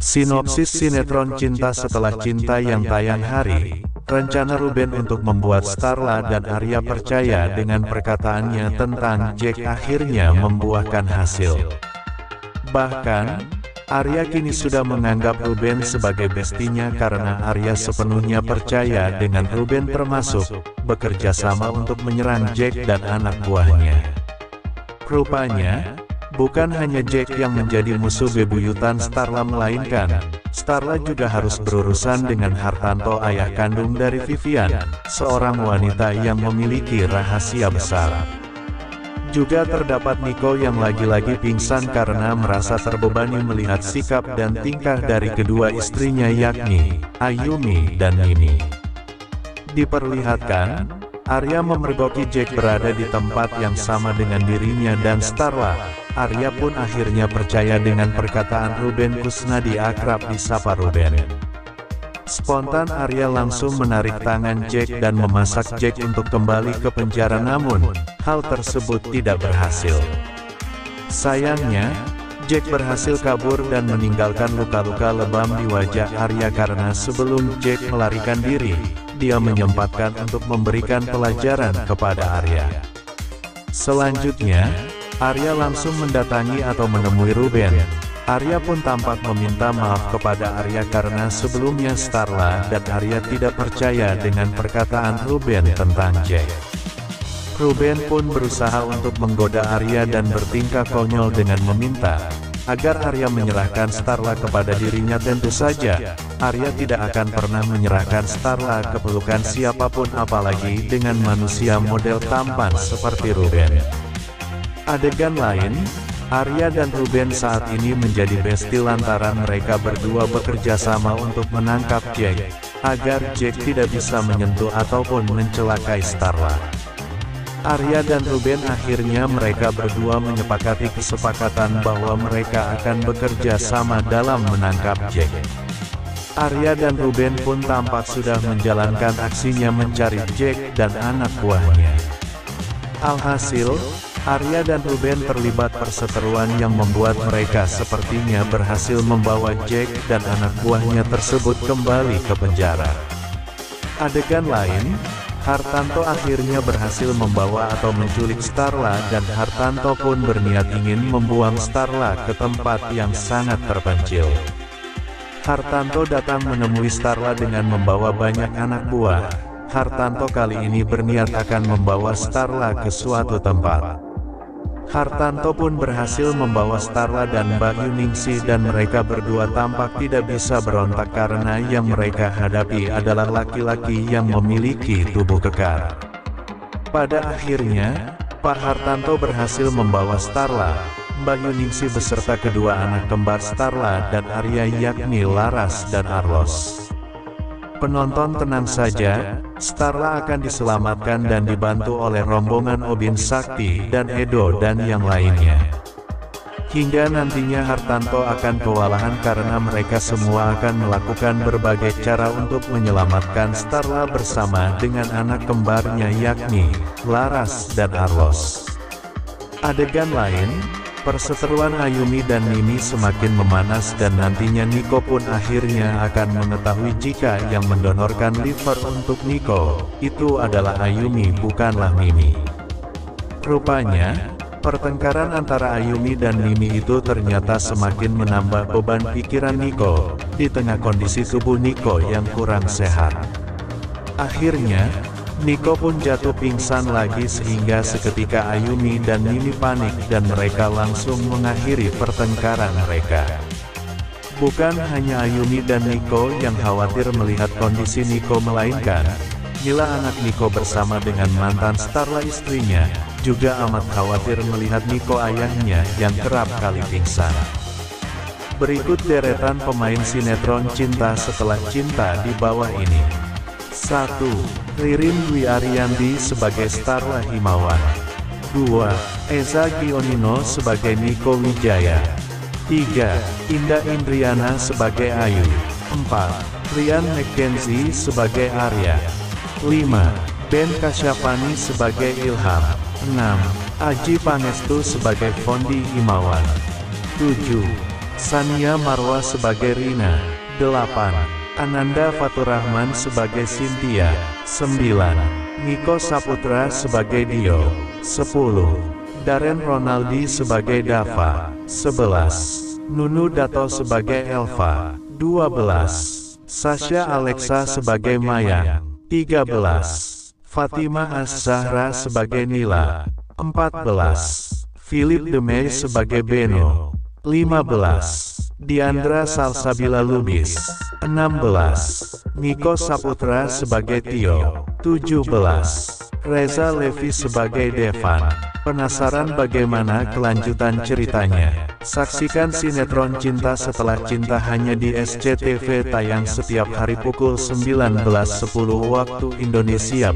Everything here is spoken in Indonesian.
Sinopsis sinetron Cinta Setelah Cinta yang tayang hari. Rencana Ruben untuk membuat Starla dan Arya percaya dengan perkataannya tentang Jack akhirnya membuahkan hasil. Bahkan, Arya kini sudah menganggap Ruben sebagai bestinya karena Arya sepenuhnya percaya dengan Ruben, termasuk bekerja sama untuk menyerang Jack dan anak buahnya. Rupanya, bukan hanya Jack yang menjadi musuh bebuyutan Starla, melainkan Starla juga harus berurusan dengan Hartanto, ayah kandung dari Vivian, seorang wanita yang memiliki rahasia besar. Juga terdapat Nico yang lagi-lagi pingsan karena merasa terbebani melihat sikap dan tingkah dari kedua istrinya, yakni Ayumi dan Mimi. Diperlihatkan, Arya memergoki Jack berada di tempat yang sama dengan dirinya dan Starla. Arya pun akhirnya percaya dengan perkataan Ruben Kusnadi, akrab disapa Ruben. Spontan Arya langsung menarik tangan Jack dan memasak Jack untuk kembali ke penjara, namun hal tersebut tidak berhasil. Sayangnya, Jack berhasil kabur dan meninggalkan luka-luka lebam di wajah Arya karena sebelum Jack melarikan diri, dia menyempatkan untuk memberikan pelajaran kepada Arya. Selanjutnya, Arya langsung mendatangi atau menemui Ruben. Arya pun tampak meminta maaf kepada Arya karena sebelumnya Starla dan Arya tidak percaya dengan perkataan Ruben tentang Jack. Ruben pun berusaha untuk menggoda Arya dan bertingkah konyol dengan meminta agar Arya menyerahkan Starla kepada dirinya. Tentu saja, Arya tidak akan pernah menyerahkan Starla ke pelukan siapapun, apalagi dengan manusia model tampan seperti Ruben. Adegan lain, Arya dan Ruben saat ini menjadi besti lantaran mereka berdua bekerja sama untuk menangkap Jack, agar Jack tidak bisa menyentuh ataupun mencelakai Starla. Arya dan Ruben akhirnya mereka berdua menyepakati kesepakatan bahwa mereka akan bekerja sama dalam menangkap Jack. Arya dan Ruben pun tampak sudah menjalankan aksinya mencari Jack dan anak buahnya. Alhasil, Arya dan Ruben terlibat perseteruan yang membuat mereka sepertinya berhasil membawa Jack dan anak buahnya tersebut kembali ke penjara. Adegan lain, Hartanto akhirnya berhasil membawa atau menculik Starla dan Hartanto pun berniat ingin membuang Starla ke tempat yang sangat terpencil. Hartanto datang menemui Starla dengan membawa banyak anak buah. Hartanto kali ini berniat akan membawa Starla ke suatu tempat. Hartanto pun berhasil membawa Starla dan Mbak Yuningsih dan mereka berdua tampak tidak bisa berontak karena yang mereka hadapi adalah laki-laki yang memiliki tubuh kekar. Pada akhirnya, Pak Hartanto berhasil membawa Starla, Mbak Yuningsih beserta kedua anak kembar Starla dan Arya, yakni Laras dan Arlos. Penonton tenang saja, Starla akan diselamatkan dan dibantu oleh rombongan Obin Sakti dan Edo dan yang lainnya. Hingga nantinya Hartanto akan kewalahan karena mereka semua akan melakukan berbagai cara untuk menyelamatkan Starla bersama dengan anak kembarnya, yakni Laras dan Arlos. Adegan lain, perseteruan Ayumi dan Mimi semakin memanas dan nantinya Nico pun akhirnya akan mengetahui jika yang mendonorkan liver untuk Nico itu adalah Ayumi, bukanlah Mimi. Rupanya, pertengkaran antara Ayumi dan Mimi itu ternyata semakin menambah beban pikiran Nico di tengah kondisi tubuh Nico yang kurang sehat. Akhirnya, Nico pun jatuh pingsan lagi sehingga seketika Ayumi dan Mimi panik dan mereka langsung mengakhiri pertengkaran mereka. Bukan hanya Ayumi dan Nico yang khawatir melihat kondisi Nico, melainkan Mila, anak Nico bersama dengan mantan Starla istrinya, juga amat khawatir melihat Nico ayahnya yang kerap kali pingsan. Berikut deretan pemain sinetron Cinta Setelah Cinta di bawah ini. 1. Ririn Dwi Ariyanti sebagai Starla Himawan. 2. Eza Gionino sebagai Nico Wijaya. 3. Indah Indriana sebagai Ayu. 4. Rian McKenzie sebagai Arya. 5. Ben Kasyafani sebagai Ilham. 6. Aji Pangestu sebagai Fondi Himawan. 7. Sania Marwa sebagai Rina. 8. Ananda Faturrahman sebagai Cynthia. 9. Niko Saputra sebagai Dio. 10. Darren Ronaldi sebagai Dava. 11. Nunu Dato sebagai Elva. 12. Sasha Alexa sebagai Mayang. 13. Fatimah Az-Zahra sebagai Nila. 14. Philip Demey sebagai Beno. 15. Diandra Salsabila Lubis. 16. Niko Saputra sebagai Tio. 17. Reza Levi sebagai Devan. Penasaran bagaimana kelanjutan ceritanya? Saksikan sinetron Cinta Setelah Cinta hanya di SCTV, tayang setiap hari pukul 19.10 waktu Indonesia.